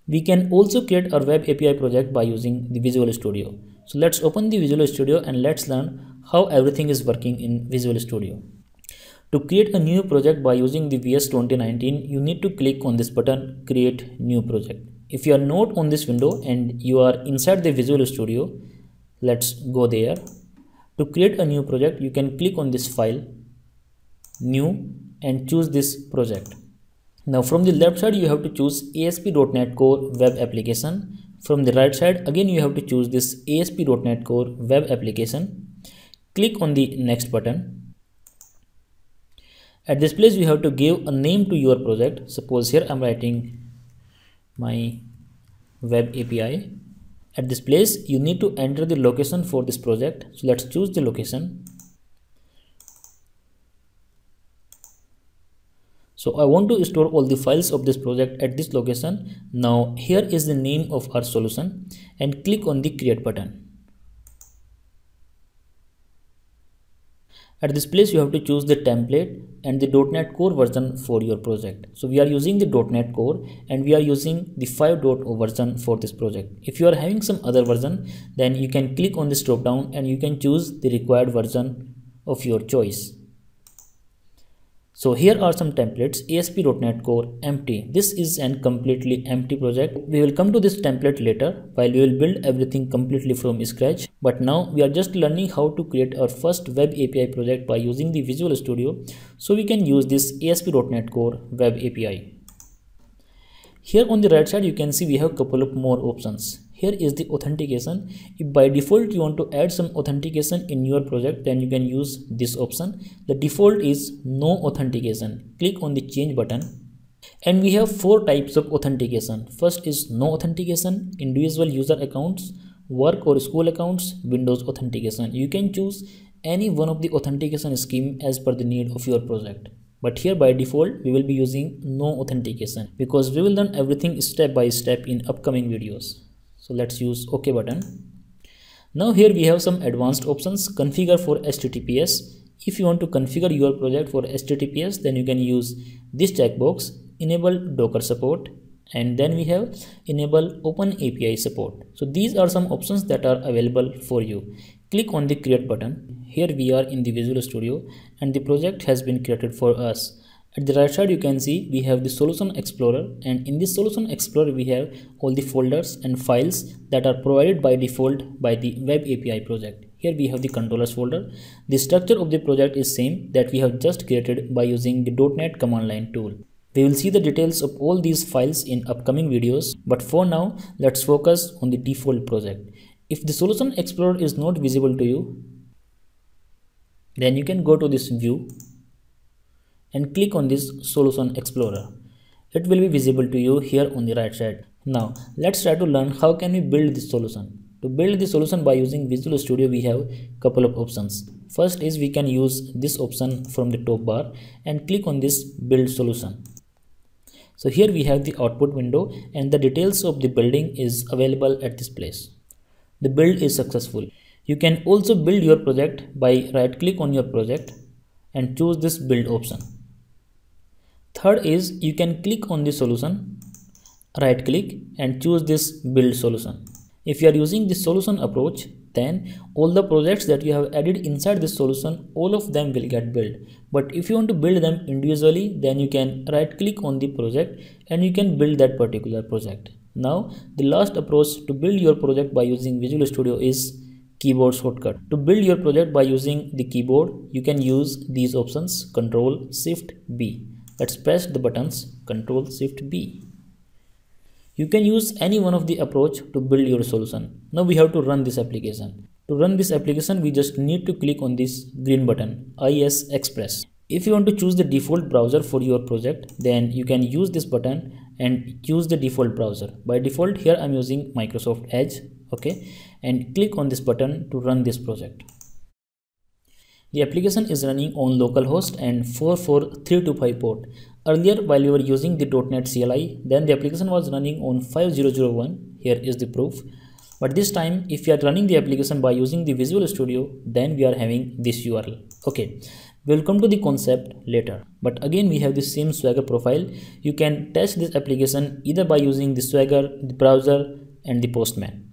We can also create our web API project by using the Visual Studio. So let's open the Visual Studio and let's learn how everything is working in Visual Studio. To create a new project by using the VS 2019, you need to click on this button, Create New Project. If you are not on this window and you are inside the Visual Studio, let's go there. To create a new project, you can click on this File, New, and choose this project. Now from the left side, you have to choose ASP.NET Core Web Application. From the right side, again you have to choose this ASP.NET Core Web Application. Click on the Next button. At this place, you have to give a name to your project. Suppose here I'm writing my web API. At this place, you need to enter the location for this project. So let's choose the location. So I want to store all the files of this project at this location. Now here is the name of our solution and click on the Create button. At this place, you have to choose the template and the .NET Core version for your project. So we are using the .NET Core and we are using the 5.0 version for this project. If you are having some other version, then you can click on this drop down and you can choose the required version of your choice. So here are some templates. ASP.NET Core empty. This is an completely empty project. We will come to this template later while we will build everything completely from scratch. But now we are just learning how to create our first web API project by using the Visual Studio. So we can use this ASP.NET Core Web API. Here on the right side, you can see we have a couple of more options. Here is the authentication. If by default you want to add some authentication in your project, then you can use this option. The default is no authentication. Click on the change button. And we have 4 types of authentication. First is no authentication, individual user accounts, work or school accounts, Windows authentication. You can choose any one of the authentication scheme as per the need of your project. But here by default, we will be using no authentication because we will learn everything step by step in upcoming videos. So let's use OK button. Now here we have some advanced options. Configure for HTTPS. If you want to configure your project for HTTPS, then you can use this checkbox, enable Docker support, and then we have enable Open API support. So these are some options that are available for you. Click on the Create button. Here we are in the Visual Studio and the project has been created for us. At the right side, you can see we have the Solution Explorer, and in this Solution Explorer we have all the folders and files that are provided by default by the Web API project. Here we have the controllers folder. The structure of the project is same that we have just created by using the .NET command line tool. We will see the details of all these files in upcoming videos, but for now let's focus on the default project. If the Solution Explorer is not visible to you, then you can go to this view and click on this Solution Explorer. It will be visible to you here on the right side. Now let's try to learn how can we build this solution. To build the solution by using Visual Studio, we have couple of options. First is we can use this option from the top bar and click on this build solution. So here we have the output window and the details of the building is available at this place. The build is successful. You can also build your project by right click on your project and choose this build option. Third is you can click on the solution, right click and choose this build solution. If you are using the solution approach, then all the projects that you have added inside this solution, all of them will get built. But if you want to build them individually, then you can right click on the project and you can build that particular project. Now the last approach to build your project by using Visual Studio is keyboard shortcut. To build your project by using the keyboard, you can use these options, Ctrl Shift B. Let's press the buttons Ctrl Shift B. You can use any one of the approach to build your solution. Now we have to run this application. To run this application, we just need to click on this green button, IS Express. If you want to choose the default browser for your project, then you can use this button and choose the default browser. By default, here I'm using Microsoft Edge. Okay, and click on this button to run this project. The application is running on localhost and 44325 port. Earlier, while we were using the .NET CLI, then the application was running on 5001. Here is the proof. But this time, if you are running the application by using the Visual Studio, then we are having this URL. Okay, We'll come to the concept later. But again, we have the same Swagger profile. You can test this application either by using the Swagger, the browser, and the Postman.